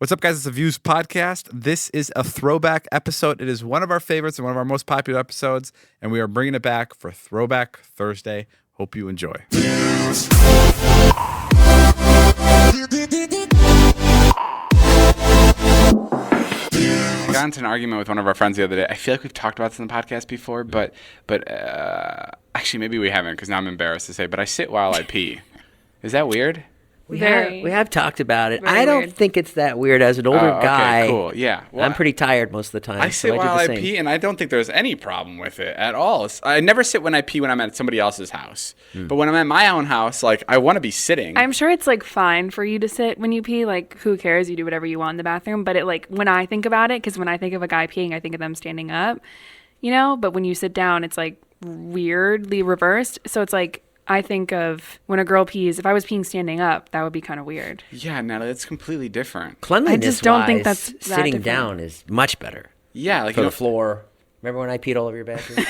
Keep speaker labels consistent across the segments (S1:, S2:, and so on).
S1: What's up, guys? It's a Views podcast. This is a throwback episode. It is one of our favorites and one of our most popular episodes, and we are bringing it back for Throwback Thursday. Hope you enjoy. I got into an argument with one of our friends the other day. I feel like we've talked about this in the podcast before, but actually maybe we haven't because now I'm embarrassed to say, but I sit while I pee. Is that weird?
S2: We have talked about it.
S3: Very
S2: I don't
S3: weird.
S2: think it's that weird as an older guy.
S1: Okay, cool. Yeah. Well,
S2: I'm pretty tired most of the time.
S1: I sit while I pee, and I don't think there's any problem with it at all. I never sit when I pee when I'm at somebody else's house. But when I'm at my own house, like, I want to be sitting.
S3: I'm sure it's like fine for you to sit when you pee. Like, who cares? You do whatever you want in the bathroom. But it, like, when I think about it, because when I think of a guy peeing, I think of them standing up, you know? But when you sit down, it's like weirdly reversed. So it's like, I think of when a girl pees, if I was peeing standing up, that would be kind of weird.
S1: Yeah, Natalie, it's completely different.
S2: Cleanliness
S3: I just don't think that's that
S2: sitting
S3: different.
S2: down is much better.
S1: Yeah, like
S2: For the floor. Remember when I peed all over your bathroom?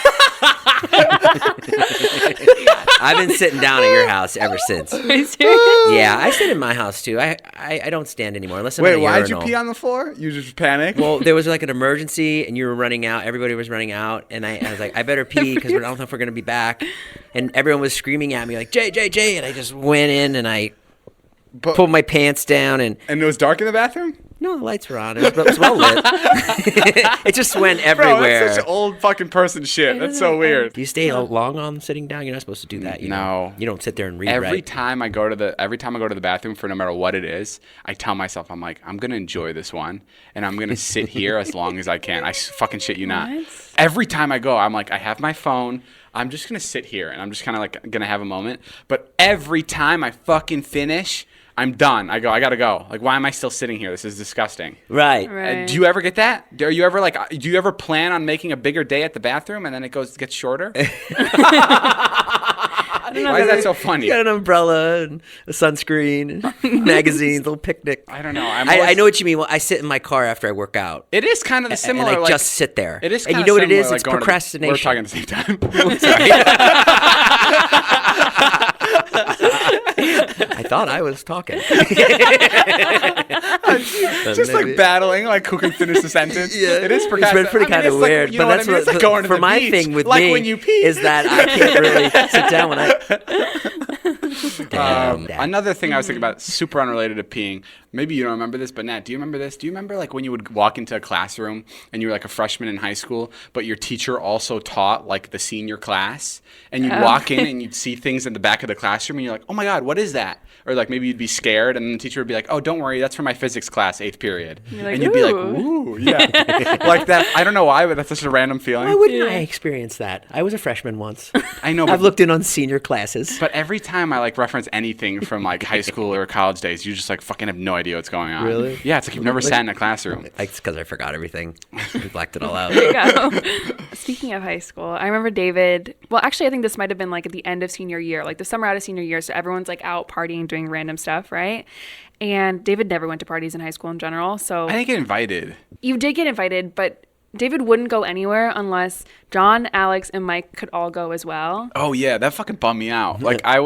S2: I've been sitting down at your house ever since.
S3: Are you serious?
S2: Yeah, I sit in my house too. I don't stand anymore unless I'm
S1: Wait,
S2: at a
S1: why'd you
S2: urinal.
S1: pee on the floor? You just panicked?
S2: Well, there was like an emergency, and you were running out. Everybody was running out, and I was like, I better pee because I don't know if we're gonna be back. And everyone was screaming at me like, Jay, Jay, Jay, and I just went in and I pulled my pants down and
S1: it was dark in the bathroom?
S2: no, the lights were on. It was well lit. It just went everywhere.
S1: Bro, that's such old fucking person shit. That's so weird.
S2: Do you stay long on sitting down? You're not supposed to do that.
S1: No.
S2: You don't sit there and read.
S1: Every
S2: right?
S1: time I go to the bathroom, for no matter what it is, I tell myself, I'm like, I'm gonna enjoy this one, and I'm gonna sit here as long as I can. I fucking shit you not.
S3: What?
S1: Every time I go, I'm like, I have my phone. I'm just gonna sit here, and I'm just kind of like gonna have a moment. But every time I fucking finish, I'm done. I gotta go. Like, why am I still sitting here? This is disgusting.
S2: Right.
S3: Right.
S1: Do you ever get that? Are you ever like? Do you ever plan on making a bigger day at the bathroom and then it gets shorter? Why is that so funny?
S2: You got an umbrella and a sunscreen, and magazines, little picnic.
S1: I don't know.
S2: I know what you mean. Well, I sit in my car after I work out.
S1: It is kind of the similar.
S2: And I
S1: like,
S2: just sit there.
S1: It is.
S2: And you
S1: kinda
S2: know what it
S1: similar,
S2: is?
S1: like
S2: It's
S1: going to
S2: procrastination.
S1: we're talking at the same time.
S2: I thought I was talking.
S1: Just like battling, like who can finish the sentence.
S2: Yeah.
S1: It is
S2: It's
S1: procrastination.
S2: been pretty kind of weird,
S1: you know
S2: but
S1: what
S2: that's
S1: I mean? It's like going to
S2: for
S1: the
S2: my
S1: beach,
S2: thing with
S1: like
S2: me
S1: when you pee.
S2: is that I can't really sit down when I. Damn.
S1: Another thing I was thinking about, super unrelated to peeing. Maybe you don't remember this, but Nat, do you remember this? Do you remember like when you would walk into a classroom and you were like a freshman in high school, but your teacher also taught like the senior class, and you'd walk in and you'd see things in the back of the classroom and you're like, oh my God, what is that? Or like maybe you'd be scared and the teacher would be like, oh, don't worry, that's for my physics class, 8th period.
S3: Like,
S1: and you'd be like, ooh, yeah. Like that. I don't know why, but that's such a random feeling.
S2: Why wouldn't I experience that? I was a freshman once.
S1: I know.
S2: I've looked in on senior classes.
S1: But every time I like reference anything from like high school or college days, you just like fucking have no idea what's going on.
S2: Really?
S1: Yeah, it's like you've never sat in a classroom.
S2: It's because I forgot everything. I blacked it all out.
S3: There you go. Speaking of high school, I remember David. Well, actually, I think this might have been like at the end of senior year, like the summer out of senior year. So everyone's like out partying, doing random stuff, right? And David never went to parties in high school in general. So
S1: I didn't get invited.
S3: you did get invited, but David wouldn't go anywhere unless John, Alex, and Mike could all go as well.
S1: Oh yeah, that fucking bummed me out. Like I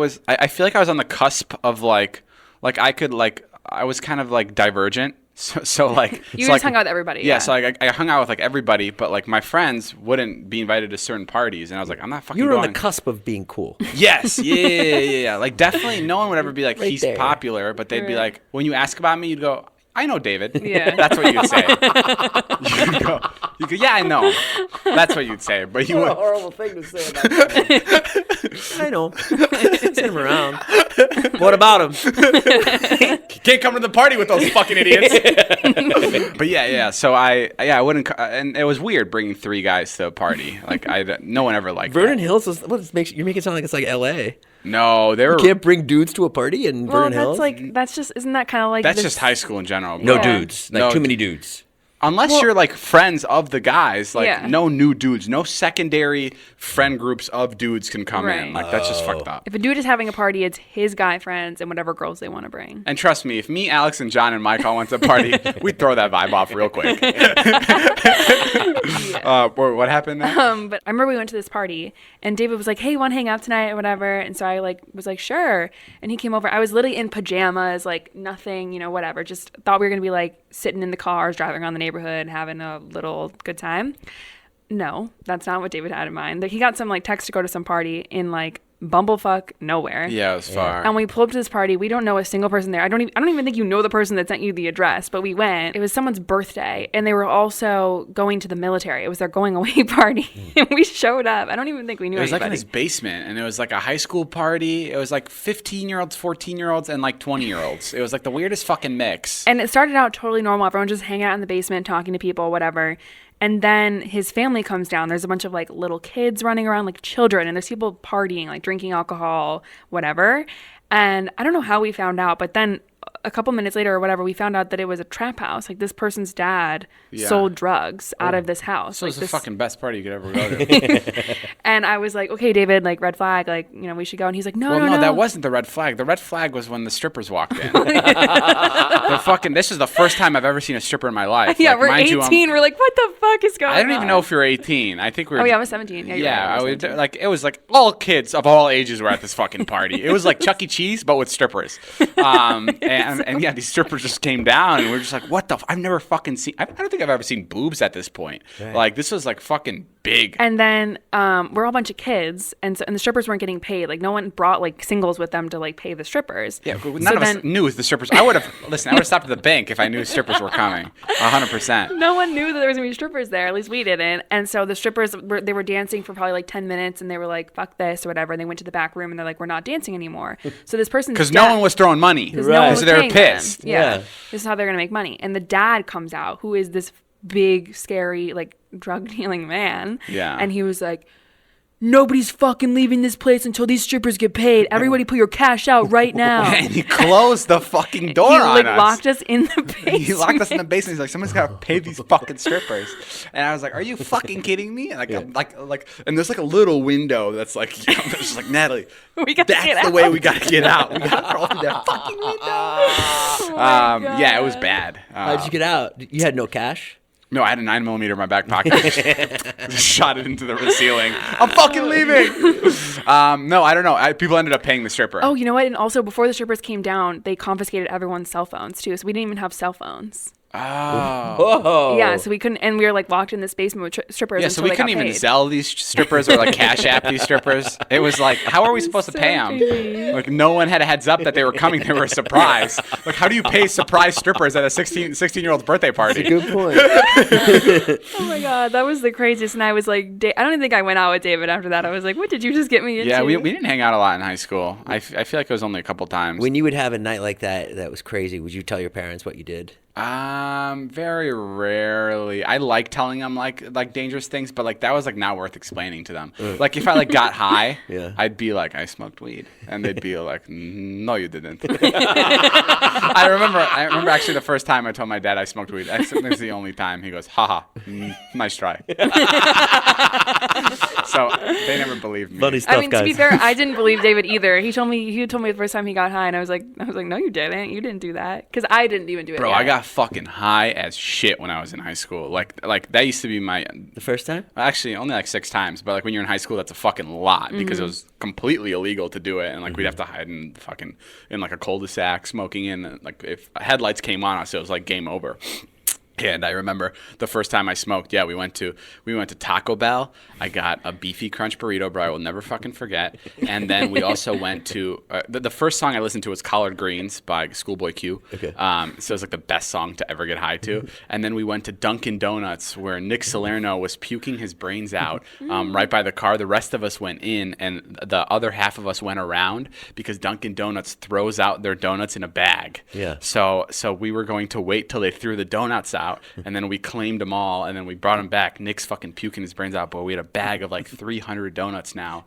S1: feel like I was on the cusp of like I was kind of like divergent. So like
S3: You
S1: so,
S3: just
S1: like,
S3: hung out with everybody.
S1: Yeah, so like I hung out with like everybody, but like my friends wouldn't be invited to certain parties, and I was like, I'm not fucking
S2: You were
S1: going.
S2: on the cusp of being cool.
S1: Yes, yeah. Like definitely, no one would ever be like
S2: Right
S1: he's
S2: there.
S1: popular, but they'd be
S3: Right.
S1: like, when you ask about me, you'd go, I know David.
S3: Yeah.
S1: That's what you'd say. You go, yeah, I know. That's what you'd say, but you
S2: What a
S1: would.
S2: horrible thing to say about that. I know. Send him around. What about him?
S1: Can't come to the party with those fucking idiots. But yeah. So I wouldn't, and it was weird bringing 3 guys to a party. Like no one ever liked
S2: Vernon
S1: that.
S2: Hills is you're making it sound like it's like L.A.
S1: No, they were.
S2: You can't bring dudes to a party in
S3: Well,
S2: Vernon Hills.
S3: isn't that kind of like
S1: That's
S3: this-
S1: just high school in general.
S2: no
S1: bro.
S3: Yeah.
S2: dudes. Like
S1: No
S2: too many dudes.
S1: Unless you're like friends of the guys, like
S3: Yeah.
S1: no new dudes, no secondary friend groups of dudes can come in.
S3: Right.
S1: Like that's just fucked up.
S3: If a dude is having a party, it's his guy friends and whatever girls they want to bring.
S1: And trust me, if me, Alex, and John and Mike all went to a party, we'd throw that vibe off real quick. What happened there?
S3: But I remember we went to this party and David was like, hey, you want to hang out tonight or whatever? And so I like was like, sure. And he came over. I was literally in pajamas, like nothing, whatever. Just thought we were going to be like sitting in the cars, driving around the neighborhood, having a little good time. No, that's not what David had in mind. Like, he got some like text to go to some party in like bumblefuck nowhere.
S1: Yeah, it was far.
S3: And we pulled up to this party. We don't know a single person there. I don't even think you know the person that sent you the address, but we went. It was someone's birthday, and they were also going to the military. It was their going away party. And we showed up. I don't even think we knew
S1: It was
S3: anybody.
S1: like in his basement, and it was like a high school party. It was like 15-year-olds, 14-year-olds, and like 20-year-olds. It was like the weirdest fucking mix.
S3: And it started out totally normal. Everyone just hanging out in the basement, talking to people, whatever. And then his family comes down. There's a bunch of like little kids running around, like children, and there's people partying, like drinking alcohol, whatever. And I don't know how we found out, but then a couple minutes later or whatever, we found out that it was a trap house. Like, this person's dad sold drugs out of this house.
S1: So
S3: like
S1: it's the fucking best party you could ever go to.
S3: And I was like, okay, David, like red flag, like, we should go. And he's like, no,
S1: Well,
S3: no,
S1: that wasn't the red flag. The red flag was when the strippers walked in. This is the first time I've ever seen a stripper in my life.
S3: Yeah,
S1: like,
S3: we're
S1: mind
S3: 18. We're like, what the fuck is going on?
S1: I don't even know if we were 18. I think we were.
S3: Oh, yeah, I was 17. Yeah, you're right,
S1: I
S3: I was
S1: would
S3: 17.
S1: like it was like all kids of all ages were at this fucking party. It was like Chuck E. Cheese, but with strippers. And yeah, these strippers just came down, and we're just like, what the? I've never fucking seen. I don't think I've ever seen boobs at this point.
S2: Right.
S1: Like, this was like fucking big.
S3: And then we're all a bunch of kids, and the strippers weren't getting paid. Like, no one brought like singles with them to like pay the strippers.
S1: Yeah, none of us knew the strippers. I would have stopped at the bank if I knew strippers were coming. 100%.
S3: No one knew that there was gonna be strippers there. At least we didn't. And so the strippers they were dancing for probably like 10 minutes, and they were like, "Fuck this" or whatever. And they went to the back room, and they're like, "We're not dancing anymore." So this person,
S1: Because no one was throwing money.
S3: no one was
S1: So they were
S3: paying them.
S1: pissed.
S3: Yeah.
S2: Yeah.
S3: This is how they're gonna make money. And the dad comes out, who is this big, scary, like drug dealing man.
S1: Yeah.
S3: And he was like, nobody's fucking leaving this place until these strippers get paid. Everybody put your cash out right now.
S1: And he closed the fucking door
S3: He
S1: on
S3: like
S1: us.
S3: locked us in the basement.
S1: He locked us in the basement. He's like, someone's got to pay these fucking strippers. And I was like, are you fucking kidding me? And and there's like a little window that's like, it's just like, Natalie,
S3: We gotta
S1: that's
S3: get
S1: the
S3: out.
S1: way we got to get out. We got to crawl through that fucking window.
S3: Oh my God.
S1: Yeah, it was bad.
S2: How'd you get out? You had no cash?
S1: No, I had a 9mm in my back pocket. Just shot it into the ceiling. I'm fucking leaving. No, I don't know. People ended up paying the stripper.
S3: Oh, you know what? And also, before the strippers came down, they confiscated everyone's cell phones too. So we didn't even have cell phones.
S1: Oh.
S2: Whoa.
S3: Yeah, so we couldn't, and we were like locked in this basement with strippers.
S1: Yeah, so
S3: until
S1: we
S3: they
S1: couldn't
S3: got
S1: even
S3: paid.
S1: sell these strippers or like cash app these strippers. It was like, how are we supposed to
S3: So
S1: pay them?
S3: crazy.
S1: Like, no one had a heads up that they were coming. They were a surprise. Like, how do you pay surprise strippers at a 16-year-old's birthday party?
S2: Good point.
S3: Oh my God, that was the craziest. And I was like, I don't even think I went out with David after that. I was like, what did you just get me into?
S1: Yeah, we didn't hang out a lot in high school. I feel like it was only a couple times.
S2: When you would have a night like that was crazy, would you tell your parents what you did?
S1: Very rarely. I like telling them like dangerous things, but like that was like not worth explaining to them. Like if I like got high,
S2: Yeah.
S1: I'd be like, I smoked weed, and they'd be like, no, you didn't. I remember actually the first time I told my dad I smoked weed. I think it's the only time. He goes, haha, nice try. So they never believed me.
S2: Funny stuff,
S3: I mean,
S2: guys.
S3: to be fair, I didn't believe David either. He told me the first time he got high, and I was like, no, you didn't. You didn't do that, because I didn't even do it.
S1: Bro,
S3: yet.
S1: I got fucking high as shit when I was in high school. Like that used to be my.
S2: The first time?
S1: Actually, only like 6 times, but like when you're in high school, that's a fucking lot because it was completely illegal to do it, and like we'd have to hide in like a cul-de-sac smoking in. Like if headlights came on us, it was like game over. And I remember the first time I smoked. Yeah, we went to Taco Bell. I got a beefy crunch burrito, bro. I will never fucking forget. And then we also went to the first song I listened to was "Collard Greens" by Schoolboy Q.
S2: Okay.
S1: So it was like the best song to ever get high to. And then we went to Dunkin' Donuts, where Nick Salerno was puking his brains out right by the car. The rest of us went in, and the other half of us went around because Dunkin' Donuts throws out their donuts in a bag.
S2: Yeah.
S1: So we were going to wait till they threw the donuts out, and then we claimed them all, and then we brought them back. Nick's fucking puking his brains out, but we had a bag of like 300 donuts now.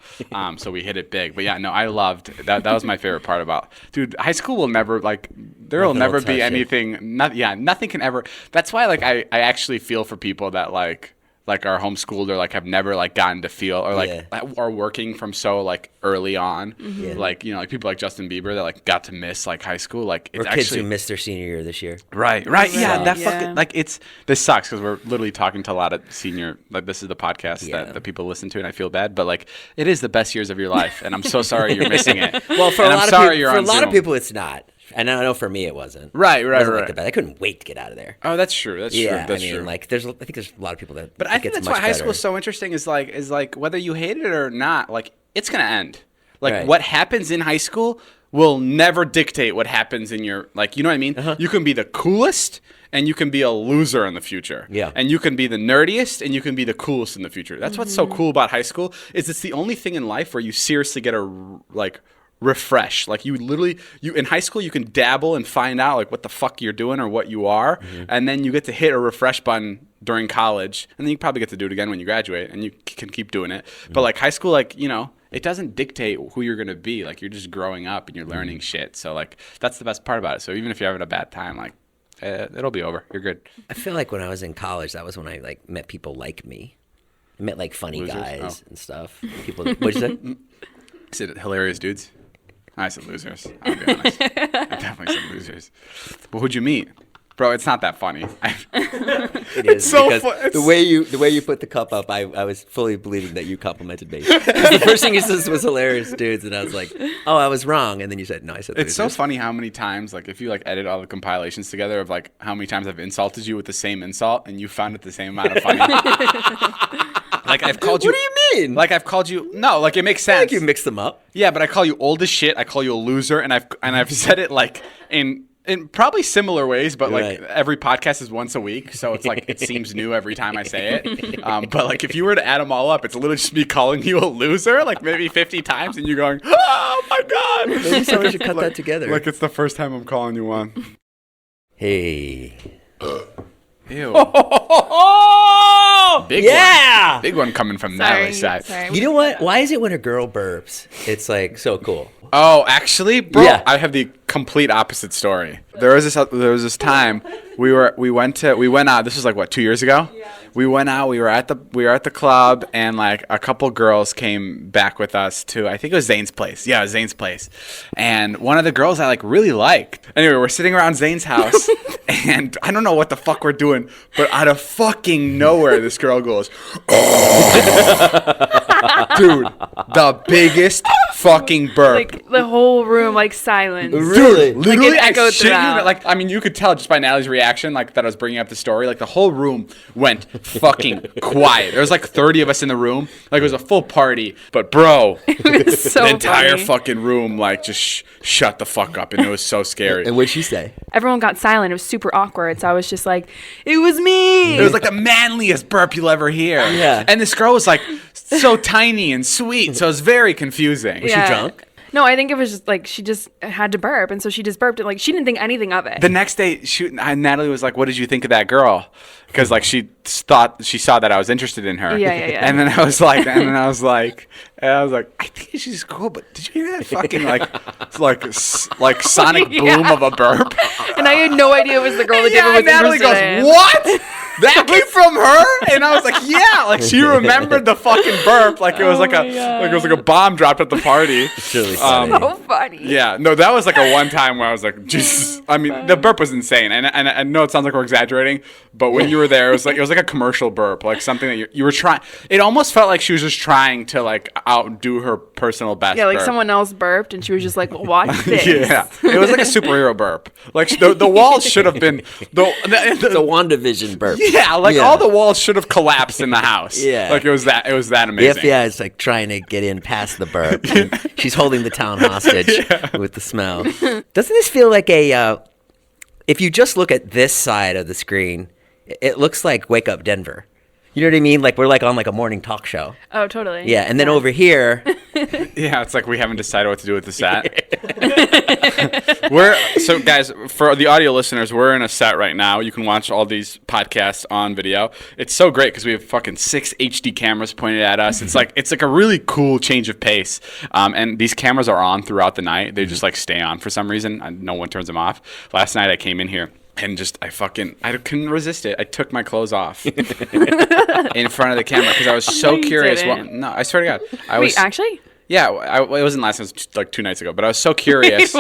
S1: So we hit it big. But yeah, no, I loved that. That was my favorite part about, dude, high school will never there will
S2: Nothing
S1: never
S2: will
S1: be
S2: touch it.
S1: anything. Nothing can ever. That's why like I actually feel for people that like like are homeschooled or like have never like gotten to feel or like are working from so like early on, like you know, like people like Justin Bieber that like got to miss like high school, like it's
S2: or kids
S1: actually
S2: who missed their senior year this year.
S1: Right, yeah, that fucking like this sucks because we're literally talking to a lot of senior, like this is the podcast that the people listen to, and I feel bad, but like it is the best years of your life, and I'm so sorry you're missing it.
S2: Well, for a lot of people, it's not. And I know for me it wasn't.
S1: Right.
S2: Like the best. I couldn't wait to get out of there.
S1: Oh, that's true. That's true. That's true.
S2: Like I think there's a lot of people that.
S1: But I think that's why high school is so interesting. Is like whether you hate it or not, like it's gonna end. Like what happens in high school will never dictate what happens in your, like, you know what I mean? You can be the coolest and you can be a loser in the future. Yeah. And you can be the nerdiest and you can be the coolest in the future. That's what's so cool about high school is it's the only thing in life where you seriously get a like refresh. Like you in high school you can dabble and find out like what the fuck you're doing or what you are, and then you get to hit a refresh button during college, and then you probably get to do it again when you graduate, and you can keep doing it. But like high school, like, you know, it doesn't dictate who you're gonna be. Like you're just growing up and you're learning shit. So like that's the best part about it. So even if you're having a bad time, like it'll be over. You're good.
S2: I feel like when I was in college, that was when I like met people like me. I met like funny guys and stuff. People. What'd you say?
S1: I said hilarious dudes. I said losers. I'll be honest. I definitely said losers. But who'd you meet? Bro, it's not that funny.
S2: It is.
S1: So
S2: because the way you put the cup up, I was fully believing that you complimented me. The first thing you said was hilarious dudes, and I was like, oh, I was wrong. And then you said, no, I said losers.
S1: It's so funny how many times, like, if you like edit all the compilations together of like how many times I've insulted you with the same insult, and you found it the same amount of funny. Like I've called you.
S2: What do you mean?
S1: Like I've called you. No, like it makes sense.
S2: I think you mixed them up.
S1: Yeah, but I call you old as shit. I call you a loser, and I've said it like in probably similar ways, but like every podcast is once a week, so it's like it seems new every time I say it. But like if you were to add them all up, it's literally just me calling you a loser, like maybe 50 times, and you're going, oh my god.
S2: Maybe someone should cut that together.
S1: Like it's the first time I'm calling you one.
S2: Hey.
S1: Ew. Big one coming from Natalie's side.
S3: Sorry.
S2: You know what? Why is it when a girl burps, it's like so cool?
S1: Oh, actually, bro, I have the complete opposite story. There was this time we went out. This was like what, 2 years ago? Yeah. We went out. We were at the club, and like a couple girls came back with us to, I think it was Zane's place. Yeah, it was Zane's place. And one of the girls I like really liked. Anyway, we're sitting around Zane's house, and I don't know what the fuck we're doing, but out of fucking nowhere, this girl goes, dude, the biggest fucking burp.
S3: Like the whole room, like silence.
S2: Really?
S1: Literally,
S3: like, it echoed throughout.
S1: Like, I mean, you could tell just by Natalie's reaction, like that I was bringing up the story. Like the whole room went fucking quiet. There was like 30 of us in the room. Like it was a full party, but bro,
S3: It was so
S1: the entire
S3: funny.
S1: fucking room like just shut the fuck up, and it was so scary.
S2: And what'd she say?
S3: Everyone got silent. It was super awkward. So I was just like, it was me.
S1: It was like the manliest burp you'll ever hear.
S2: Yeah.
S1: And this girl was like so tiny and sweet, so it was very confusing.
S2: Was she drunk?
S3: No, I think it was just like she just had to burp, and so she just burped, and like she didn't think anything of it.
S1: The next day, Natalie was like, "What did you think of that girl?" Because like she thought she saw that I was interested in her.
S3: Yeah.
S1: And then I was like, I think she's cool, but did you hear that fucking like sonic boom of a burp?
S3: And I had no idea it was the girl that David was
S1: Natalie
S3: interested
S1: goes,
S3: in.
S1: "What? That came from her?" And I was like, "Yeah." Like she remembered the fucking burp, like it was like a bomb dropped at the party.
S2: It's really funny.
S3: So funny.
S1: Yeah, no, that was like a one time where I was like, Jesus. I mean, the burp was insane, and I know it sounds like we're exaggerating, but when you were there, it was like a commercial burp, like something that you were trying. It almost felt like she was just trying to like outdo her personal best.
S3: Yeah, like
S1: burp.
S3: someone else burped, and she was just like, well, "Watch this."
S1: Yeah, it was like a superhero burp. Like the walls should have been
S2: The WandaVision burp.
S1: Yeah, like all the walls should have collapsed in the house.
S2: Yeah,
S1: like it was that
S2: The
S1: amazing.
S2: FBI is like trying to get in past the burp. And she's holding the town hostage with the smell. Doesn't this feel like if you just look at this side of the screen, it looks like Wake Up Denver. You know what I mean? Like we're like on like a morning talk show.
S3: Oh, totally.
S2: Yeah, and then over here,
S1: Yeah, it's like we haven't decided what to do with the set. So guys, for the audio listeners, we're in a set right now. You can watch all these podcasts on video. It's so great because we have fucking 6 HD cameras pointed at us. It's like a really cool change of pace. And these cameras are on throughout the night. They just like stay on for some reason. No one turns them off. Last night I came in here. And just I couldn't resist it. I took my clothes off in front of the camera because I was so curious. Well, no, I swear to God,
S3: Wait, actually?
S1: Yeah, it wasn't last night. It was like 2 nights ago. But I was so curious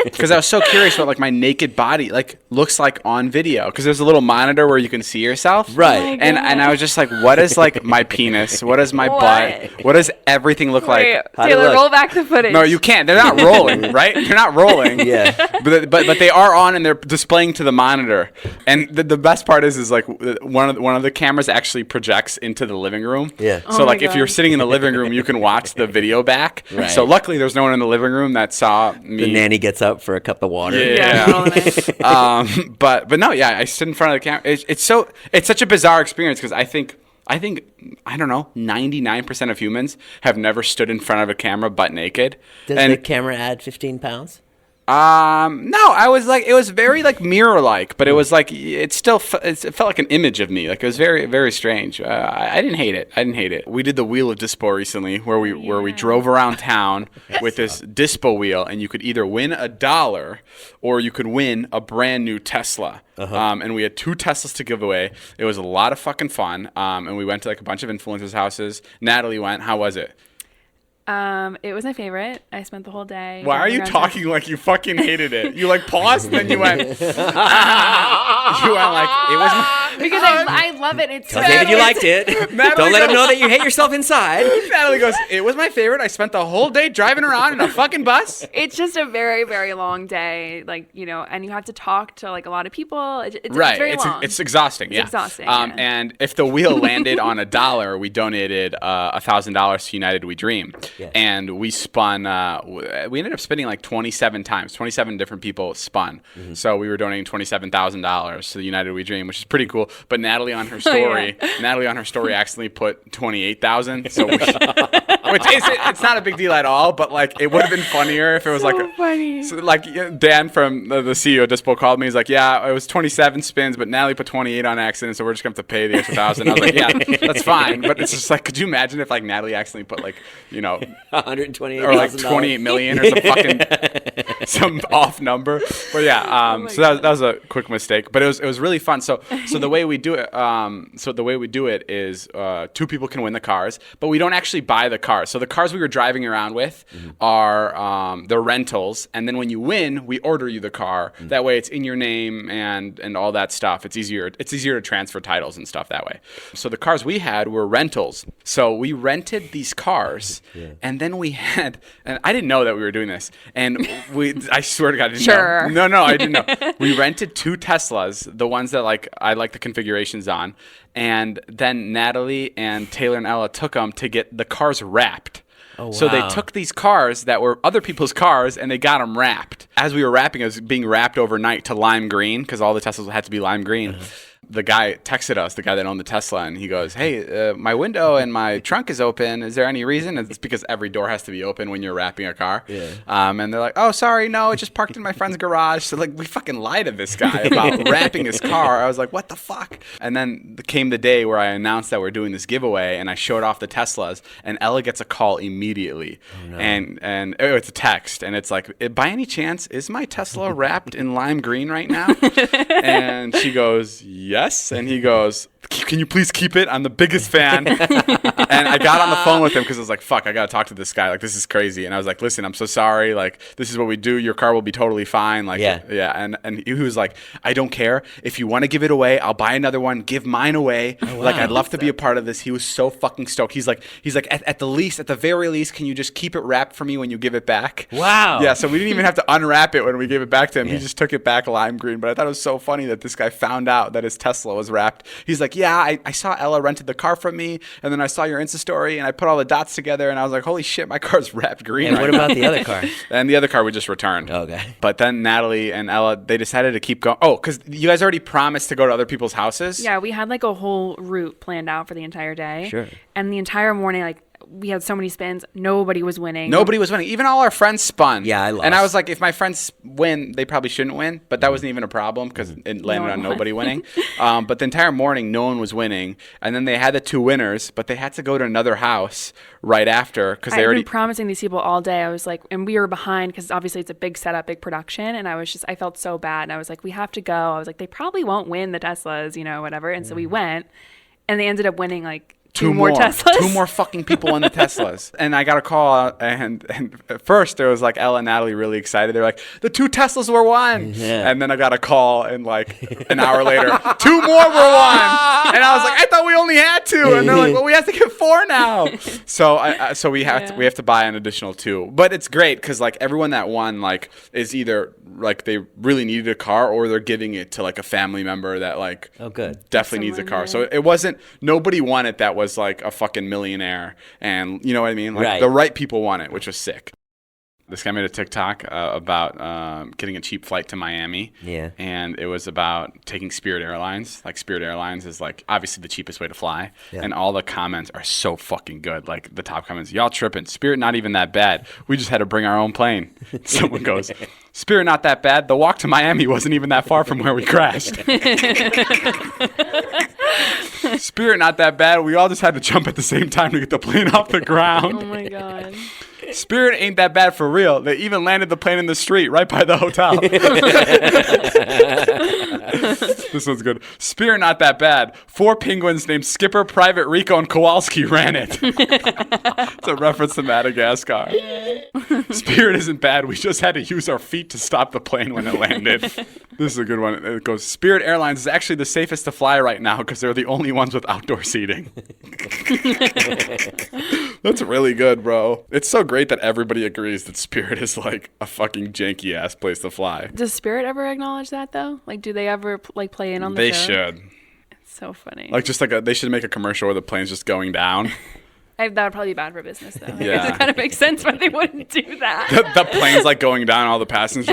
S1: because I was so curious what like my naked body like looks like on video. Because there's a little monitor where you can see yourself.
S2: Right.
S1: And I was just like, what is like my penis? What is my butt? What does everything look
S3: Wait,
S1: like?
S3: Taylor, roll back the footage.
S1: No, you can't. They're not rolling, right? They're not rolling.
S2: Yeah.
S1: But they are on and they're displaying to the monitor. And the best part is like one of the cameras actually projects into the living room.
S2: Yeah.
S1: So
S3: Oh my
S1: like if you're
S3: God.
S1: sitting in the living room, you can watch the video back.
S2: Right.
S1: So luckily there's no one in the living room that saw me.
S2: The nanny gets up for a cup of water.
S1: Yeah.
S3: roll the knife.
S1: But no, yeah, I stood in front of the camera. It's such a bizarre experience because I think I don't know, 99% of humans have never stood in front of a camera butt naked.
S2: Does the camera add 15 pounds?
S1: No, I was like, it was very like mirror like, but it was like, it felt like an image of me. Like it was very, very strange. I didn't hate it. We did the Wheel of Dispo recently where we drove around town with this Dispo wheel and you could either win $1 or you could win a brand new Tesla. And we had 2 Teslas to give away. It was a lot of fucking fun. And we went to like a bunch of influencers' houses. Natalie went. How was it?
S3: It was my favorite. I spent the whole day.
S1: Why are
S3: driving
S1: you
S3: around
S1: talking like you fucking hated it? You like paused and then you went. You went like it was.
S3: town. Because I love it. It's
S2: Tell David you liked it. Don't let him know that you hate yourself inside.
S1: Natalie goes. It was my favorite. I spent the whole day driving around in a fucking bus.
S3: It's just a very, very long day, like, you know, and you have to talk to like a lot of people. It's
S1: Right.
S3: very long.
S1: It's exhausting.
S3: It's
S1: Yeah.
S3: exhausting, yeah.
S1: And if the wheel landed on $1, we donated $1,000 to United We Dream,
S2: Yeah.
S1: and we spun. We ended up spinning like 27 times. 27 different people spun.
S2: Mm-hmm.
S1: So we were donating $27,000 to the United We Dream, which is pretty cool. But Natalie on her story, accidentally put 28,000. So which it's not a big deal at all. But like it would have been funnier if it was
S3: So
S1: like
S3: funny.
S1: So like Dan from the CEO of Dispo called me. He's like, yeah, it was 27 spins, but Natalie put 28 on accident, so we're just gonna have to pay the extra 1,000. I was like, yeah, that's fine. But it's just like, could you imagine if like Natalie accidentally put like, you know,
S2: 128
S1: or like 28 million or some fucking some off number. But yeah, so that was a quick mistake, but it was really fun. So the way we do it, is 2 people can win the cars, but we don't actually buy the cars. So the cars we were driving around with are they're rentals, and then when you win, we order you the car. That way, it's in your name and all that stuff. It's easier to transfer titles and stuff that way. So the cars we had were rentals. So we rented these cars, and then we had, and I didn't know that we were doing this, and I swear to God, I didn't
S3: Sure.
S1: know. No, I didn't know. We rented 2 Teslas, the ones that like I like the configurations on, and then Natalie and Taylor and Ella took them to get the cars wrapped.
S2: Oh, wow.
S1: So they took these cars that were other people's cars and they got them wrapped. As we were wrapping, it was being wrapped overnight to lime green because all the Teslas had to be lime green. The guy texted us, the guy that owned the Tesla, and he goes, hey, my window and my trunk is open. Is there any reason? And it's because every door has to be open when you're wrapping a car.
S2: Yeah.
S1: And they're like, oh, sorry, no, it just parked in my friend's garage. So like we fucking lied to this guy about wrapping his car. I was like, what the fuck? And then came the day where I announced that we're doing this giveaway, and I showed off the Teslas, and Ella gets a call immediately. Oh, no. And it's a text, and it's like, by any chance, is my Tesla wrapped in lime green right now? And she goes, yes. And he goes, can you please keep it? I'm the biggest fan. And I got on the phone with him because I was like, fuck, I got to talk to this guy. Like, this is crazy. And I was like, listen, I'm so sorry. Like, this is what we do. Your car will be totally fine. Like, yeah. And he was like, I don't care. If you want to give it away, I'll buy another one. Give mine away. Oh, wow. Like, I'd love to be a part of this. He was so fucking stoked. He's like, at the very least, can you just keep it wrapped for me when you give it back?
S2: Wow.
S1: Yeah. So we didn't even have to unwrap it when we gave it back to him. Yeah. He just took it back lime green. But I thought it was so funny that this guy found out that his Tesla was wrapped. He's like, yeah, I saw Ella rented the car from me, and then I saw your Insta story, and I put all the dots together, and I was like, holy shit, my car's wrapped green.
S2: And
S1: right
S2: what
S1: now.
S2: about the other car?
S1: And the other car we just returned.
S2: Okay.
S1: But then Natalie and Ella, they decided to keep going. Oh, because you guys already promised to go to other people's houses?
S3: Yeah, we had like a whole route planned out for the entire day.
S2: Sure.
S3: And the entire morning, like, we had so many spins. Nobody was winning.
S1: Nobody was winning. Even all our friends spun.
S2: Yeah, I lost.
S1: And I was like, if my friends win, they probably shouldn't win. But that wasn't even a problem because it landed on nobody winning. But the entire morning, no one was winning. And then they had the 2 winners, but they had to go to another house right after because they
S3: I'd
S1: already
S3: been promising these people all day. I was like, and we were behind because obviously it's a big setup, big production. And I felt so bad. And I was like, we have to go. I was like, they probably won't win the Teslas, whatever. And so we went, and they ended up winning like two more Teslas.
S1: 2 more fucking people in the Teslas. And I got a call, and at first there was like Ella and Natalie really excited. They're like, the 2 Teslas were won.
S2: Yeah.
S1: And then I got a call, and like an hour later, 2 more were won. And I was like, I thought we only had 2. And they're like, well, we have to get 4 now. So we have to buy an additional 2. But it's great because like everyone that won like is either like they really needed a car or they're giving it to like a family member that like definitely needs a car. So it wasn't, nobody won it that was like a fucking millionaire, and you know what I mean, like the right people won it, which was sick. This guy made a TikTok about getting a cheap flight to Miami.
S2: Yeah.
S1: And it was about taking Spirit Airlines. Like Spirit Airlines is like obviously the cheapest way to fly. Yeah. And all the comments are so fucking good. Like the top comments, y'all tripping. Spirit not even that bad. We just had to bring our own plane. Someone goes, Spirit not that bad. The walk to Miami wasn't even that far from where we crashed. Spirit not that bad. We all just had to jump at the same time to get the plane off the ground.
S3: Oh my God.
S1: Spirit ain't that bad for real. They even landed the plane in the street right by the hotel. This one's good. Spirit not that bad. 4 penguins named Skipper, Private Rico, and Kowalski ran it. It's a reference to Madagascar. Spirit isn't bad. We just had to use our feet to stop the plane when it landed. This is a good one. It goes, Spirit Airlines is actually the safest to fly right now because they're the only ones with outdoor seating. That's really good, bro. It's so great that everybody agrees that Spirit is like a fucking janky ass place to fly.
S3: Does Spirit ever acknowledge that though? Like, do they ever like play in on the
S1: They
S3: show?
S1: should.
S3: It's so funny.
S1: Like just like they should make a commercial where the plane's just going down.
S3: That would probably be bad for business though.
S1: Yeah.
S3: It kind of makes sense why they wouldn't do that.
S1: The plane's like going down. All the passengers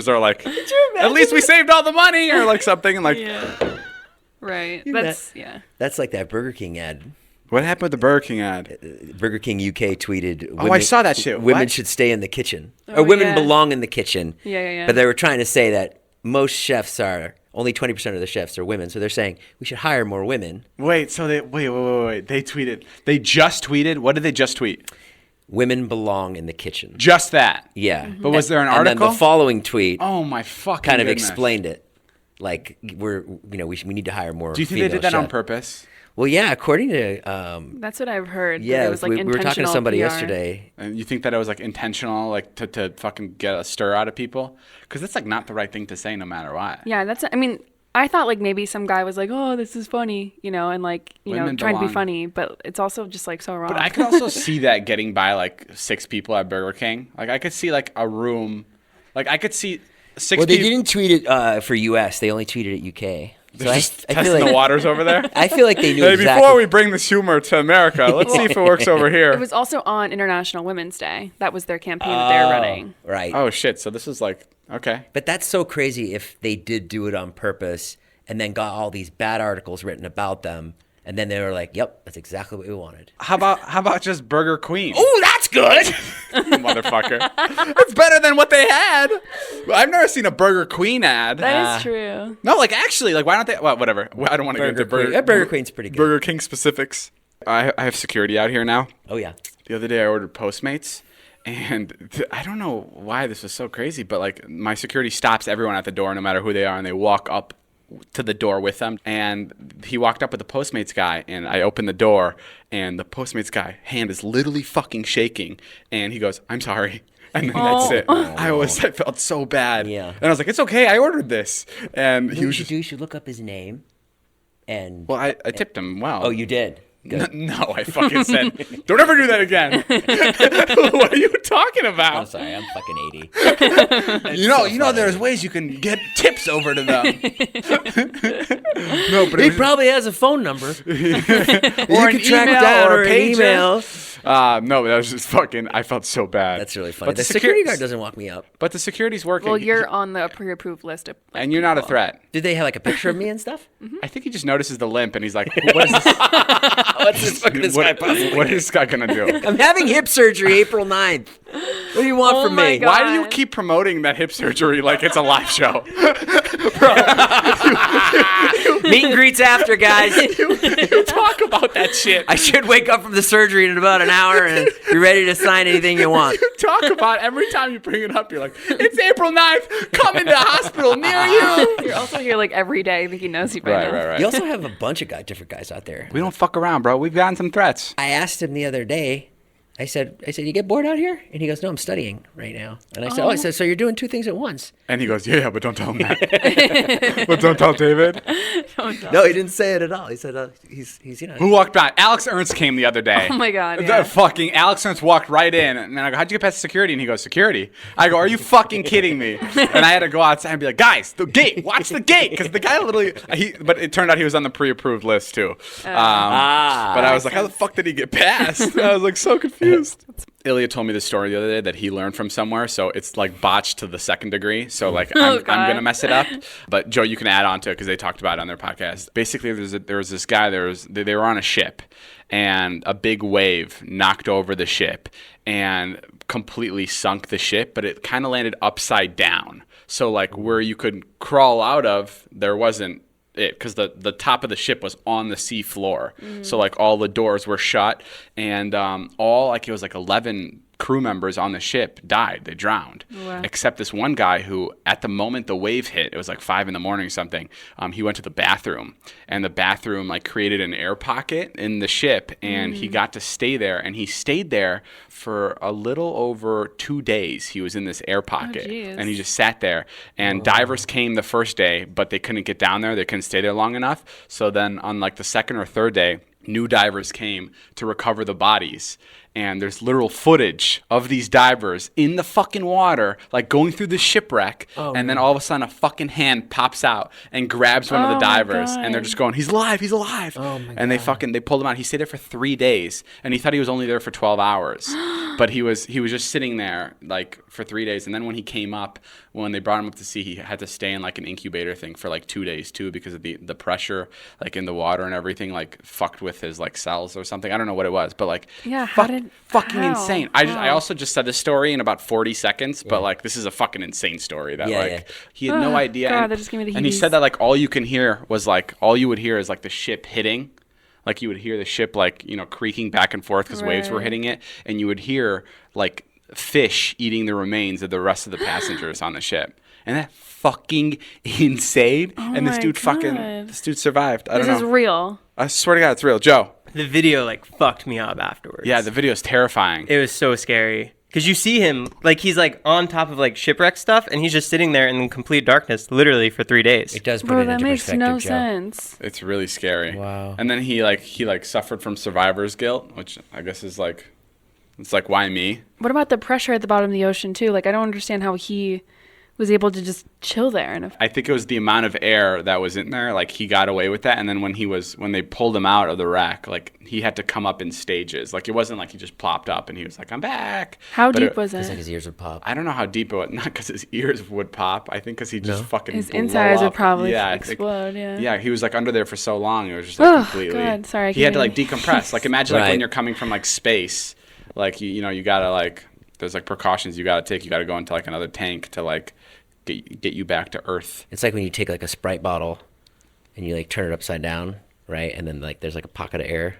S1: are like, at least we saved all the money or like something. And like,
S3: yeah. Right.
S2: That's like that Burger King ad.
S1: What happened with the Burger King ad?
S2: Burger King UK tweeted,
S1: I saw that shit.
S2: Women
S1: What?
S2: should stay in the kitchen.
S3: Oh,
S2: or women
S3: yeah.
S2: belong in the kitchen.
S3: Yeah.
S2: But they were trying to say that most chefs only 20% of the chefs are women. So they're saying we should hire more women.
S1: Wait, so wait. They just tweeted. What did they just tweet?
S2: Women belong in the kitchen.
S1: Just that.
S2: Yeah.
S1: But was there an
S2: And
S1: article?
S2: then the following tweet
S1: Oh my fucking
S2: kind of
S1: goodness.
S2: explained it. Like we need to hire more.
S1: Do you think they did that on
S2: chefs.
S1: purpose?
S2: Well, yeah, according to
S3: That's what I've heard. that
S2: yeah,
S3: it was like
S2: we were talking to somebody
S3: PR.
S2: yesterday.
S1: And you think that it was like intentional, like to fucking get a stir out of people? Because that's like not the right thing to say, no matter what.
S3: Yeah, I thought like maybe some guy was like, "Oh, this is funny," and like
S1: Women
S3: trying to be
S1: belong.
S3: funny, but it's also just like so wrong.
S1: But I could also see that getting by like 6 people at Burger King. Like I could see like a room, like I could see 6
S2: Well, they
S1: people.
S2: didn't tweet it for US. They only tweeted it UK. So
S1: They're just testing the waters over there.
S2: I feel like they knew
S1: Hey,
S2: exactly.
S1: before we bring this humor to America, let's see if it works over here.
S3: It was also on International Women's Day. That was their campaign that they were running.
S2: Right.
S1: Oh shit! So this is like okay.
S2: But that's so crazy if they did do it on purpose and then got all these bad articles written about them. And then they were like, yep, that's exactly what we wanted.
S1: How about just Burger Queen?
S2: Oh, that's good.
S1: Motherfucker. It's better than what they had. I've never seen a Burger Queen ad.
S3: That is true.
S1: No, like actually, like why don't they? Well, whatever. I don't want to get into
S2: Burger Queen's pretty good.
S1: Burger King specifics. I have security out here now.
S2: Oh, yeah.
S1: The other day I ordered Postmates. And I don't know why this was so crazy, but like my security stops everyone at the door no matter who they are, and they walk up to the door with them. And he walked up with the Postmates guy, and I opened the door, and the Postmates guy hand is literally fucking shaking, and he goes, "I'm sorry." And then that's it. I felt so bad.
S2: Yeah.
S1: And I was like, "It's okay, I ordered this." And he was just,
S2: you should look up his name. And
S1: well, I tipped him well.
S2: oh, you did. Good.
S1: No, I fucking said, "Don't ever do that again." What are you talking about?
S2: I'm sorry, I'm fucking 80.
S1: You know, there's ways you can get tips over to them. No, but
S2: He probably has a phone number.
S1: or
S2: you
S1: an
S2: can track
S1: email
S2: down
S1: or a
S2: an
S1: pager.
S2: email.
S1: No, that was just fucking. I felt so bad.
S2: That's really funny.
S1: But
S2: The security guard doesn't walk me up.
S1: But the security's working.
S3: Well, you're on the pre-approved list of, like,
S1: and you're not a
S3: people.
S1: threat.
S2: Did they have like a picture of me and stuff?
S1: I think he just notices the limp and he's like, "What is this?
S2: What's this guy possibly?
S1: What is this guy gonna do?"
S2: I'm having hip surgery April 9th. What do you want
S3: Oh
S2: from
S3: my
S2: me?
S3: God.
S1: Why do you keep promoting that hip surgery like it's a live show?
S2: Meet and greets after, guys.
S1: You talk about that shit.
S2: I should wake up from the surgery in about an hour and be ready to sign anything you want.
S1: You talk about every time you bring it up, you're like, "It's April 9th. Come into the hospital near you."
S3: You're also here like every day. I think he knows you by now.
S1: Right.
S2: You also have a bunch of different guys out there.
S1: We don't fuck around, bro. We've gotten some threats.
S2: I asked him the other day. I said, you get bored out here? And he goes, no, I'm studying right now. And I said, I said, so you're doing two things at once?
S1: And he goes, yeah, but don't tell him that. But don't tell David.
S2: No, he didn't say it at all. He said, he's
S1: Who walked by? Alex Ernst came the other day.
S3: Oh my God,
S1: The
S3: yeah.
S1: fucking Alex Ernst walked right in. And I go, how'd you get past security? And he goes, security. I go, are you fucking kidding me? And I had to go outside and be like, guys, the gate, watch the gate. Because the guy literally, but it turned out he was on the pre-approved list too. But I was like, how the fuck did he get past? I was like so confused. Ilya told me the story the other day that he learned from somewhere, so it's like botched to the second degree. So like I'm gonna mess it up. But Joe, you can add on to it because they talked about it on their podcast. Basically, there was this guy. They were on a ship, and a big wave knocked over the ship and completely sunk the ship. But it kind of landed upside down. So like where you could crawl out of, there wasn't it because the top of the ship was on the sea floor. So like all the doors were shut, and all like it was like 11 crew members on the ship died. They drowned.
S3: Wow.
S1: Except this one guy who, at the moment the wave hit, it was like 5 a.m. or something, he went to the bathroom, and the bathroom like created an air pocket in the ship, and he got to stay there, and he stayed there for a little over 2 days. He was in this air pocket,
S3: geez.
S1: and he just sat there, and divers came the first day, but they couldn't get down there. They couldn't stay there long enough. So then on like the second or third day, new divers came to recover the bodies. And there's literal footage of these divers in the fucking water, like going through the shipwreck. And then all of a sudden a fucking hand pops out and grabs one of the divers. And they're just going, he's alive, he's alive. And they pulled him out. He stayed there for 3 days. And he thought he was only there for 12 hours. But he was just sitting there like for 3 days. And then when he came up, when they brought him up to sea, he had to stay in like an incubator thing for like 2 days too, because of the pressure like in the water and everything like fucked with his like cells or something. I don't know what it was, but like fucking insane. I also just said this story in about 40 seconds, but like this is a fucking insane story that he had no idea.
S3: God, that just gave me the
S1: and he
S3: heebies.
S1: said that like all you can hear was like all you would hear is like the ship hitting. Like you would hear the ship like, you know, creaking back and forth because waves were hitting it, and you would hear like fish eating the remains of the rest of the passengers on the ship. And that fucking insane. And this dude survived. I don't know.
S3: This is real.
S1: I swear to God, it's real. Joe.
S4: The video like fucked me up afterwards.
S1: Yeah, the video is terrifying.
S4: It was so scary. Because you see him, like he's like on top of like shipwreck stuff, and he's just sitting there in complete darkness, literally for 3 days.
S2: It does put
S3: Bro,
S2: it
S3: that
S2: into
S3: makes
S2: perspective,
S3: no
S2: Joe.
S3: sense.
S1: It's really scary.
S2: Wow.
S1: And then he suffered from survivor's guilt, which I guess is like, it's like, why me?
S3: What about the pressure at the bottom of the ocean too? Like I don't understand how he was able to just chill there. And
S1: I think it was the amount of air that was in there. Like he got away with that. And then when they pulled him out of the wreck, like he had to come up in stages. Like it wasn't like he just plopped up and he was like, I'm back.
S3: how
S1: But
S3: deep was
S2: It's like
S3: it?
S2: his ears would pop.
S1: I don't know how deep it was. Not because his ears would pop. I think because he just fucking
S3: His
S1: blow
S3: insides
S1: up.
S3: would probably
S1: I think-
S3: explode. Yeah.
S1: Yeah, he was like under there for so long. It was just like
S3: Oh,
S1: completely.
S3: God. Sorry, I
S1: he had to
S3: can't
S1: like decompress. Like imagine like
S2: Right.
S1: when you're coming from like space, like you know you gotta like there's like precautions you gotta take. You gotta go into like another tank to like get you back to Earth.
S2: It's like when you take like a Sprite bottle and you like turn it upside down, right? And then like there's like a pocket of air.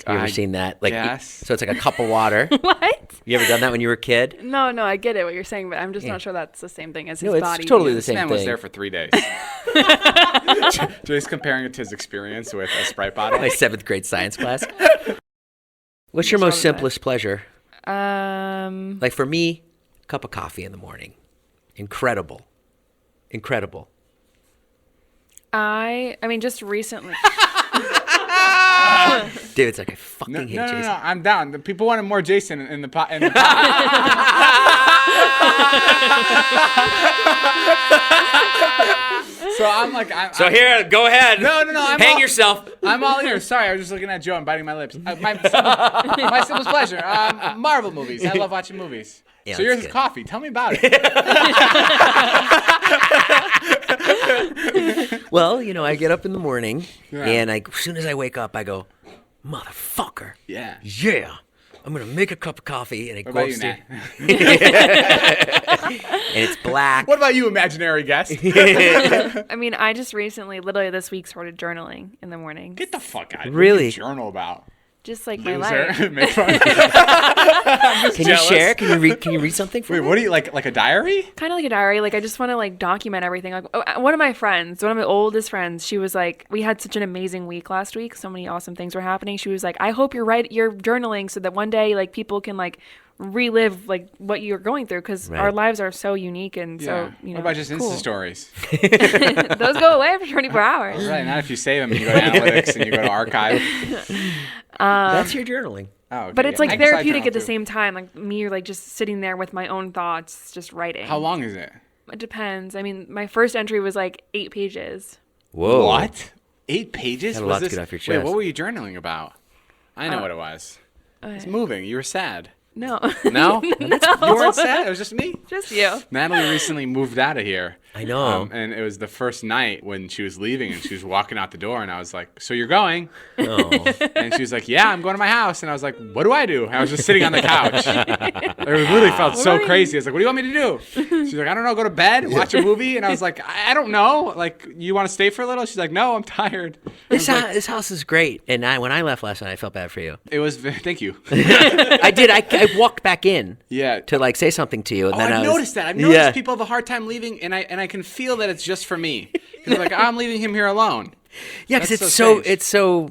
S2: You ever seen that? Like,
S1: yes.
S2: so it's like a cup of water.
S3: What?
S2: You ever done that when you were a kid?
S3: No, I get it what you're saying, but I'm just not sure that's the same thing as his
S2: No, it's
S3: body.
S2: totally
S3: being-
S2: the same
S1: This man
S2: thing.
S1: was there for 3 days. Jay's comparing it to his experience with a Sprite bottle.
S2: My 7th grade science class. What's your most simplest pleasure? Like for me, a cup of coffee in the morning. Incredible.
S3: I mean, just recently.
S2: David's like, I fucking
S1: No,
S2: hate
S1: no,
S2: Jason.
S1: I'm down. The people wanted more Jason in the pot. So I'm like,
S2: So here, go ahead.
S1: No.
S2: Hang yourself.
S1: I'm all ears. Sorry, I was just looking at Joe and biting my lips. My simplest pleasure. Marvel movies. I love watching movies.
S2: Yeah,
S1: so yours
S2: that's
S1: is
S2: good.
S1: coffee. Tell me about it.
S2: Well, I get up in the morning,
S1: Yeah.
S2: and as soon as I wake up, I go, motherfucker.
S1: Yeah.
S2: Yeah. I'm going to make a cup of coffee, and I
S1: What
S2: go
S1: about you,
S2: upstairs.
S1: Nat?
S2: And it's black.
S1: What about you, imaginary guest?
S3: I mean, I just recently, literally this week, started journaling in the morning.
S1: Get the fuck out of here.
S2: Really?
S1: What do you journal about?
S3: Just like my life.
S1: Loser. Make fun.
S2: Can you share? Can you read something for
S1: Wait,
S2: me?
S1: what do you like a diary?
S3: Kind of like a diary. Like I just want to like document everything. Like one of my oldest friends, she was like, we had such an amazing week last week. So many awesome things were happening. She was like, I hope you're journaling so that one day like people can like relive like what you're going through because
S2: Right.
S3: our lives are so unique and so
S1: What about just
S3: cool.
S1: Insta stories?
S3: Those go away after 24 hours.
S1: Right, not if you save them and you go to analytics and you go to archive.
S2: That's your journaling.
S1: Oh, okay,
S3: But it's
S1: yeah.
S3: like
S1: I guess I
S3: therapeutic
S1: journal
S3: at the
S1: too.
S3: same time. Like me, like just sitting there with my own thoughts, just writing.
S1: How long is it?
S3: It depends. I mean, my first entry was like 8 pages.
S2: Whoa.
S1: What? 8 pages?
S2: Had a
S1: Was
S2: lot to
S1: this-
S2: get off your
S1: Wait,
S2: chest.
S1: what were you journaling about? I know what it was. It's moving. You were sad.
S3: No.
S1: No? You weren't sad? It was just me?
S3: Just you.
S1: Natalie recently moved out of here.
S2: I know.
S1: And it was the first night when she was leaving and she was walking out the door and I was like, so you're going?
S2: Oh.
S1: And she was like, yeah, I'm going to my house. And I was like, what do I do? And I was just sitting on the couch. It really felt so crazy. I was like, what do you want me to do? She's like, I don't know, go to bed, watch a movie. And I was like, I don't know. Like, you want to stay for a little? She's like, no, I'm tired.
S2: This house is great. And when I left last night, I felt bad for you.
S1: It was, thank you.
S2: I did. I walked back in
S1: Yeah.
S2: to like say something to you. And then
S1: I've
S2: I was,
S1: noticed that. I've noticed
S2: Yeah.
S1: people have a hard time leaving, and I can feel that it's just for me. Because like, I'm leaving him here alone.
S2: Yeah, because
S1: That's so strange.
S2: it's so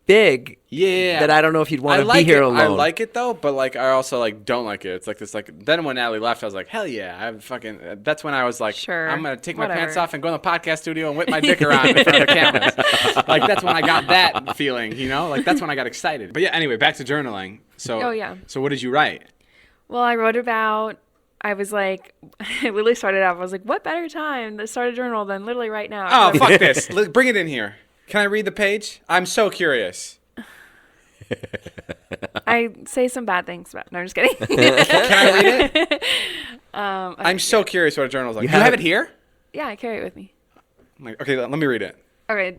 S2: big.
S1: Yeah.
S2: That I don't know if you'd want to
S1: like
S2: be here
S1: it.
S2: alone.
S1: I like it though, but like I also like don't like it. It's like this like then when Natalie left, I was like, hell yeah, I'm fucking. That's when I was like,
S3: Sure.
S1: I'm gonna take my
S3: Whatever.
S1: pants off and go in the podcast studio and whip my dick around in front of the cameras. Like that's when I got that feeling, Like that's when I got excited. But yeah, anyway, back to journaling. So
S3: Oh, yeah.
S1: So what did you write?
S3: Well, I wrote about, I was like, I literally started out, I was like, what better time to start a journal than literally right now?
S1: Oh fuck this! Bring it in here. Can I read the page? I'm so curious.
S3: I say some bad things about, no, I'm just kidding.
S1: Can I read it? I'm so curious what a journal's like. You have it here?
S3: Yeah, I carry it with me.
S1: I'm like, okay, let me read it.
S3: Okay.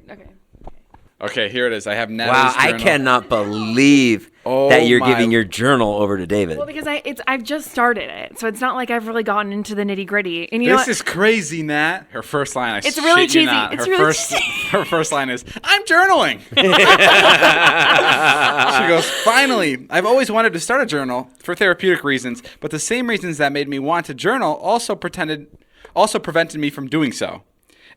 S1: Okay, here it is. I have Natalie's
S2: Wow, I
S1: journal.
S2: cannot believe
S1: Oh
S2: that you're
S1: my-
S2: giving your journal over to David.
S3: Well, because I've just started it, so it's not like I've really gotten into the nitty gritty. And you know
S1: This
S3: what?
S1: is crazy, Nat. Her first line,
S3: It's really
S1: shit you
S3: cheesy.
S1: not.
S3: It's
S1: her
S3: really
S1: first, her first line is, "I'm journaling." She goes, "Finally, I've always wanted to start a journal for therapeutic reasons, but the same reasons that made me want to journal also prevented me from doing so.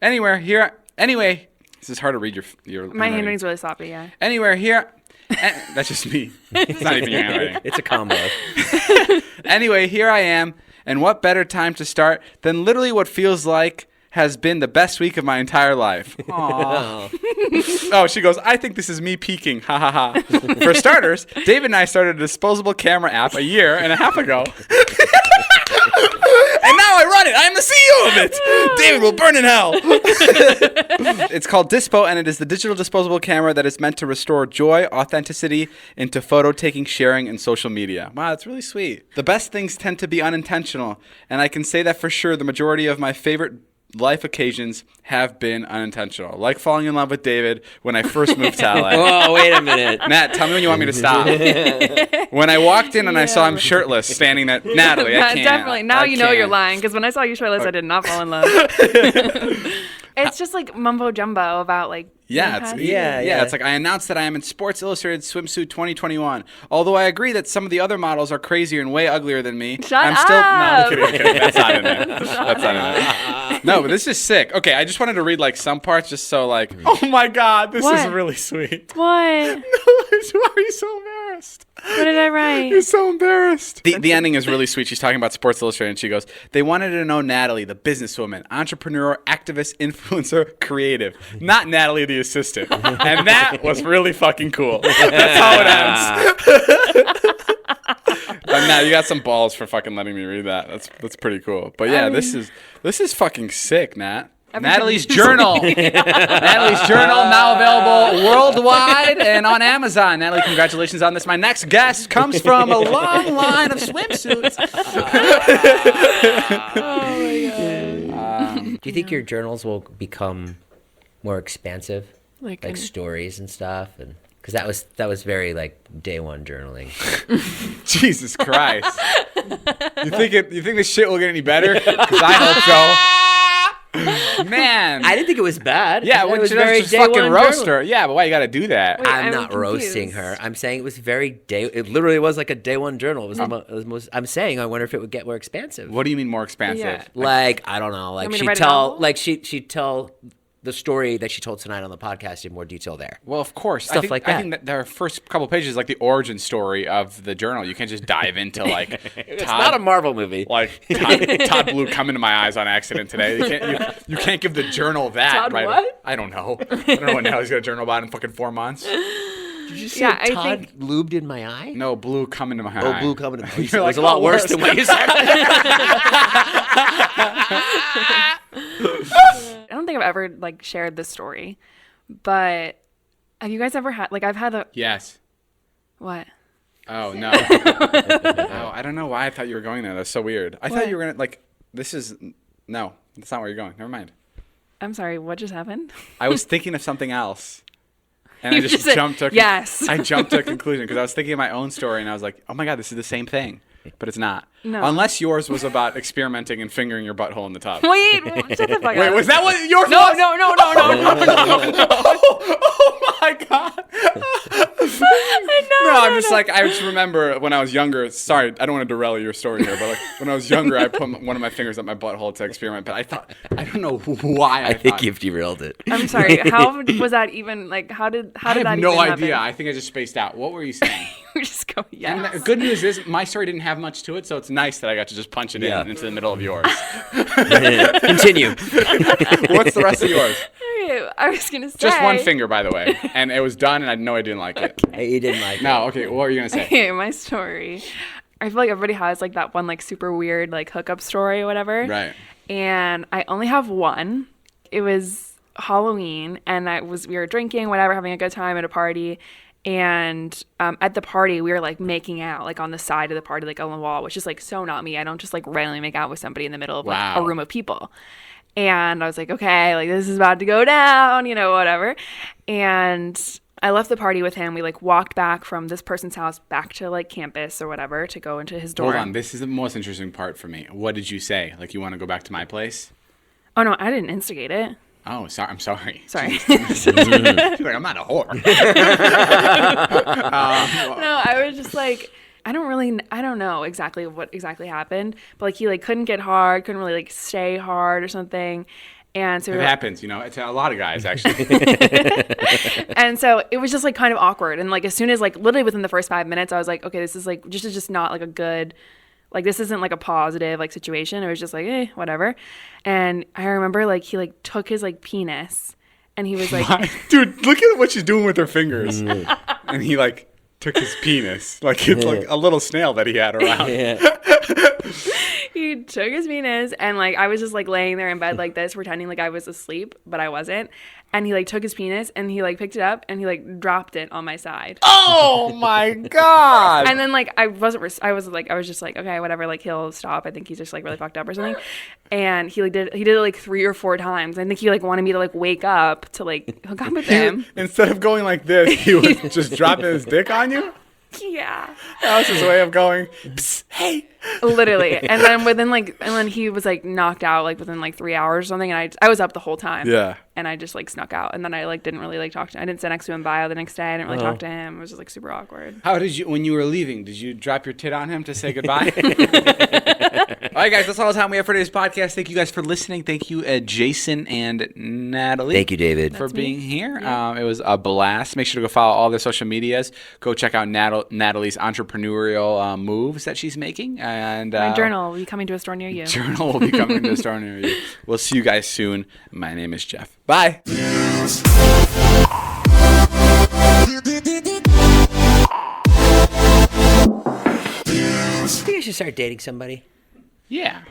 S1: Anyway, this is hard to read your
S3: My
S1: handwriting.
S3: handwriting's really sloppy, yeah.
S1: Anywhere here." That's just me. It's not even your handwriting.
S2: It's a combo.
S1: Anyway, here I am, and what better time to start than literally what feels like has been the best week of my entire life. Aww. Oh, she goes, I think this is me peaking. Ha ha ha. For starters, David and I started a disposable camera app a year and a half ago. And now I run it. I am the CEO of it. David will burn in hell. It's called Dispo, and it is the digital disposable camera that is meant to restore joy, authenticity into photo taking, sharing, and social media. Wow, that's really sweet. The best things tend to be unintentional, and I can say that for sure the majority of my favorite life occasions have been unintentional. Like falling in love with David when I first moved to LA.
S2: Oh, wait a minute.
S1: Nat, tell me when you want me to stop. When I walked in and I saw him shirtless, standing there, Natalie, I can't.
S3: Definitely. Now
S1: I
S3: you know you're
S1: can't.
S3: lying, because when I saw you shirtless, I did not fall in love. It's just like mumbo jumbo about like.
S1: Yeah,
S3: being
S1: it's,
S3: happy.
S1: yeah. It's like I announced that I am in Sports Illustrated Swimsuit 2021. Although I agree that some of the other models are crazier and way uglier than me.
S3: Shut
S1: I'm still. No, I'm
S3: up.
S1: kidding. I'm kidding. That's not in there. That's not in there. No, but this is sick. Okay, I just wanted to read like some parts, just so like. Oh my God, this is
S3: What?
S1: really sweet.
S3: What?
S1: Why are you so embarrassed?
S3: What did I write?
S1: You're so embarrassed. The ending is really sweet. She's talking about Sports Illustrated, and she goes, they wanted to know Natalie, the businesswoman, entrepreneur, activist, influencer, creative. Not Natalie, the assistant. And that was really fucking cool. That's how it ends. Now you got some balls for fucking letting me read that. That's pretty cool. But yeah, this is fucking sick, Nat. Natalie's Journal. Natalie's Journal, now available worldwide and on Amazon. Natalie, congratulations on this. My next guest comes from a long line of swimsuits.
S3: Oh my god.
S2: Do you think your journals will become more expansive,
S3: Like
S2: stories and stuff? And because that was very like day one journaling.
S1: Jesus Christ. You think this shit will get any better? Because I hope so. Man.
S2: I didn't think it was bad.
S1: Yeah,
S2: it
S1: well,
S2: was
S1: you
S2: very
S1: just
S2: day
S1: fucking
S2: one
S1: roast
S2: journaling.
S1: her. Yeah, but why you got to do that?
S3: Wait,
S2: I'm
S3: I'm
S2: not roasting
S3: confused.
S2: her. I'm saying it was it literally was like a day one journal. It was, it was most. I'm saying I wonder if it would get more expansive.
S1: What do you mean more expansive?
S3: Yeah.
S2: Like I don't know. Like
S3: me to
S2: she'd
S3: write a
S2: tell
S3: novel?
S2: like she'd tell the story that she told tonight on the podcast in more detail there.
S1: Well, of course.
S2: Stuff
S1: I think,
S2: like
S1: I
S2: that.
S1: think that their first couple pages is like the origin story of the journal. You can't just dive into like
S2: It's not a Marvel movie.
S1: like Todd Blue come into my eyes on accident today. You can't give the journal that.
S3: Todd
S1: right?
S3: what?
S1: I don't know. I don't know what the hell he's got a journal about in fucking 4 months.
S2: Did you say
S3: Yeah, I
S2: Todd
S3: think-
S2: lubed in my eye?
S1: No, Blue come into my eye.
S2: Oh, blue coming in. It
S1: You're
S2: was
S1: like,
S2: a lot
S1: "Oh,
S2: worse
S1: worse."
S2: than what you said.
S3: I don't think I've ever like shared this story, but have you guys ever had like I've had a
S1: Yes.
S3: what?
S1: Oh, no. Oh, I don't know why I thought you were going there. That's so weird. I thought
S3: What?
S1: you were going to, like, this is, no, that's not where you're going. Never mind.
S3: I'm sorry, what just happened?
S1: I was thinking of something else. And
S3: You
S1: I just
S3: just said,
S1: jumped to
S3: yes.
S1: I jumped to a conclusion because I was thinking of my own story and I was like, oh my God, this is the same thing. But it's not.
S3: No.
S1: Unless yours was about experimenting and fingering your butthole in the tub.
S3: Wait, shut the fuck
S1: Wait,
S3: up.
S1: was that what yours
S3: No,
S1: was?
S3: no.
S1: Oh my God.
S3: I know.
S1: No, I'm just like, I just remember when I was younger, sorry, I don't want to derail your story here, but like when I was younger, I put one of my fingers up my butthole to experiment, but I don't know why I
S2: think
S1: thought.
S2: you've derailed it.
S3: I'm sorry. How was that even like how did
S1: I
S3: that
S1: have no
S3: even
S1: idea.
S3: happen?
S1: I think I just spaced out. What were you saying?
S3: We just go
S1: And
S3: yes.
S1: the good news is my story didn't have much to it, so it's nice that I got to just punch it
S2: Yeah.
S1: into the middle of yours.
S2: Continue.
S1: What's the rest of yours?
S3: Okay, I was gonna say
S1: Just one finger, by the way. And it was done, and I know I didn't like it.
S2: Hey, you didn't like it.
S1: No, okay, what were you going to say?
S3: Okay, my story. I feel like everybody has like that one like super weird like hookup story or whatever.
S1: Right.
S3: And I only have one. It was Halloween and we were drinking, whatever, having a good time at a party. And at the party, we were like making out like on the side of the party, like on the wall, which is like so not me. I don't just like randomly make out with somebody in the middle of like
S1: Wow.
S3: a room of people. And I was like, okay, like this is about to go down, whatever. And I left the party with him. We like walked back from this person's house back to like campus or whatever to go into his dorm.
S1: Hold on, this is the most interesting part for me. What did you say? Like, you want to go back to my place?
S3: Oh no, I didn't instigate it.
S1: Oh, sorry. I'm sorry.
S3: Sorry.
S1: She's like, I'm not a whore.
S3: No, I was just like, I don't know exactly what exactly happened, but like he like couldn't get hard, couldn't really like stay hard or something. And so
S1: It happens, it's a lot of guys, actually.
S3: and so it was just like kind of awkward. And like as soon as like literally within the first 5 minutes, I was like, okay, this is like just not like a good, like this isn't like a positive like situation. It was just like, whatever. And I remember like he like took his like penis and he was like,
S1: Dude, look at what she's doing with her fingers. And he, like, took his penis. Like, it's like a little snail that he had around.
S2: Yeah.
S3: he took his penis and like I was just like laying there in bed like this pretending like I was asleep, but I wasn't. And he like took his penis and he like picked it up and he like dropped it on my side.
S1: Oh, my God.
S3: And then like I was just like, okay, whatever, like he'll stop. I think he's just like really fucked up or something. And he did it like 3 or 4 times. I think he like wanted me to like wake up to like hook up with him.
S1: Instead of going like this, he was just dropping his dick on you?
S3: Yeah.
S1: That was his way of going, psst, hey.
S3: Literally. And then he was like knocked out like within like 3 hours or something. And I was up the whole time.
S1: Yeah.
S3: And I just like snuck out. And then I like didn't really like talk to him. I didn't sit next to him bio the next day. I didn't really talk to him. It was just like super awkward.
S1: How did you, when you were leaving, did you drop your tit on him to say goodbye? All right, guys, that's all the time we have for today's podcast. Thank you guys for listening. Thank you, Jason and Natalie.
S2: Thank you, David.
S1: For being here. It was a blast. Make sure to go follow all their social medias. Go check out Natalie's entrepreneurial moves that she's making. And
S3: My journal will be coming to a store near you.
S1: Journal will be coming to a store near you. We'll see you guys soon. My name is Jeff. Bye.
S5: You
S2: should start dating somebody.
S1: Yeah.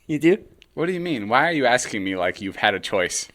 S2: You do?
S1: What do you mean? Why are you asking me like you've had a choice?